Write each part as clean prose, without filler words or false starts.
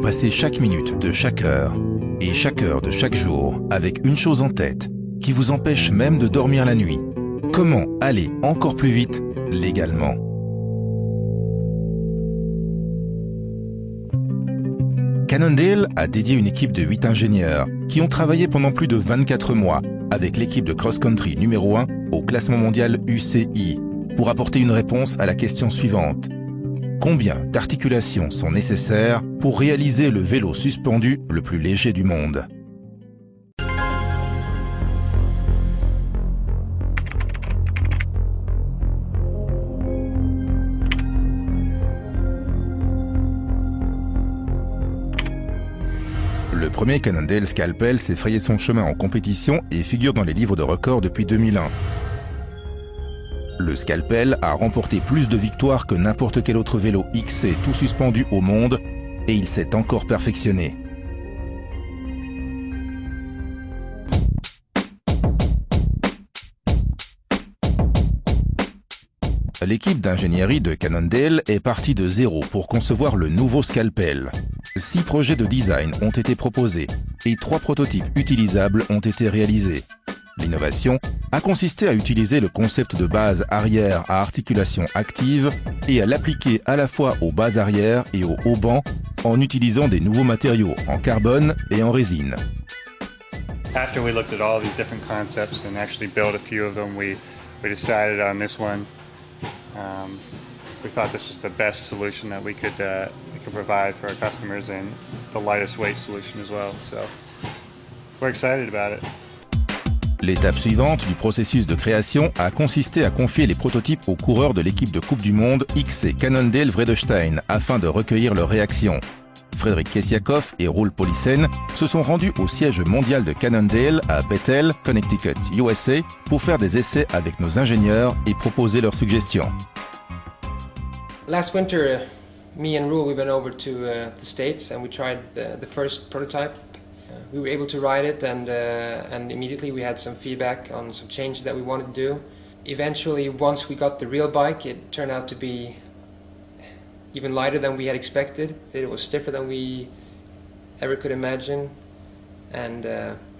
passer chaque minute de chaque heure et chaque heure de chaque jour avec une chose en tête qui vous empêche même de dormir la nuit. Comment aller encore plus vite légalement? Cannondale a dédié une équipe de 8 ingénieurs qui ont travaillé pendant plus de 24 mois avec l'équipe de cross-country numéro 1 au classement mondial UCI pour apporter une réponse à la question suivante. Combien d'articulations sont nécessaires pour réaliser le vélo suspendu le plus léger du monde? Le premier Cannondale Scalpel s'est frayé son chemin en compétition et figure dans les livres de records depuis 2001. Le Scalpel a remporté plus de victoires que n'importe quel autre vélo XC tout suspendu au monde et il s'est encore perfectionné. L'équipe d'ingénierie de Cannondale est partie de zéro pour concevoir le nouveau Scalpel. 6 projets de design ont été proposés et 3 prototypes utilisables ont été réalisés. L'innovation a consisté à utiliser le concept de base arrière à articulation active et à l'appliquer à la fois aux bases arrière et aux haubans en utilisant des nouveaux matériaux en carbone et en résine. After we looked at all these different concepts and actually built a few of them, we decided on this one. We thought this was the best solution that we could provide for our customers and the lightest weight solution as well. So we're excited about it. L'étape suivante du processus de création a consisté à confier les prototypes aux coureurs de l'équipe de Coupe du Monde XC Cannondale Vredestein afin de recueillir leurs réactions. Frédéric Kessiakoff et Roel Polissen se sont rendus au siège mondial de Cannondale à Bethel, Connecticut, USA, pour faire des essais avec nos ingénieurs et proposer leurs suggestions. Last winter, me and Roel, we went over to the States and we tried the first prototype. We were able to ride it and immediately we had some feedback on some changes that we wanted to do. Eventually, once we got the real bike, it turned out to be even lighter than we had expected. It was stiffer than we ever could imagine. And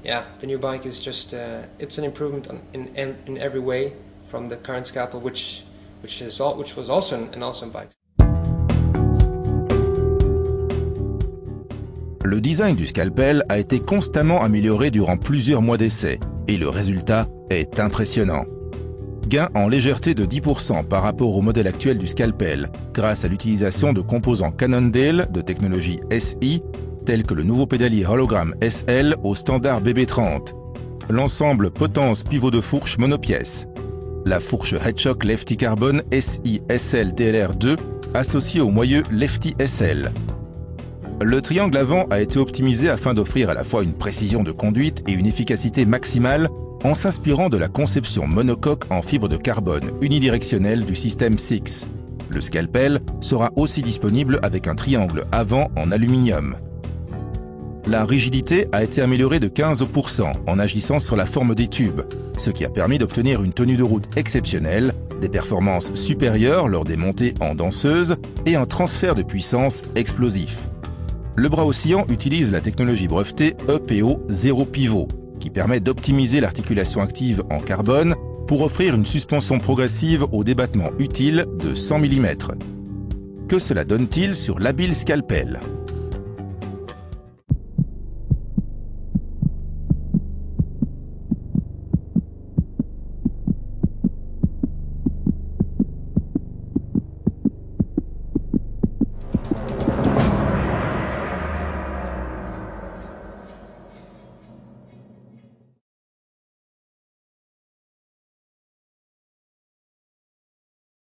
yeah, the new bike is just, it's an improvement in every way from the current Scalpel, which was also an awesome bike. Le design du Scalpel a été constamment amélioré durant plusieurs mois d'essais et le résultat est impressionnant. Gain en légèreté de 10% par rapport au modèle actuel du Scalpel grâce à l'utilisation de composants Cannondale de technologie SI tels que le nouveau pédalier Hologram SL au standard BB30, l'ensemble potence pivot de fourche monopièce, la fourche Headshock Lefty Carbon SI SL DLR2 associée au moyeu Lefty SL. Le triangle avant a été optimisé afin d'offrir à la fois une précision de conduite et une efficacité maximale en s'inspirant de la conception monocoque en fibre de carbone unidirectionnelle du système 6. Le Scalpel sera aussi disponible avec un triangle avant en aluminium. La rigidité a été améliorée de 15% en agissant sur la forme des tubes, ce qui a permis d'obtenir une tenue de route exceptionnelle, des performances supérieures lors des montées en danseuse et un transfert de puissance explosif. Le bras oscillant utilise la technologie brevetée EPO 0 pivot, qui permet d'optimiser l'articulation active en carbone pour offrir une suspension progressive au débattement utile de 100 mm. Que cela donne-t-il sur l'habile Scalpel ?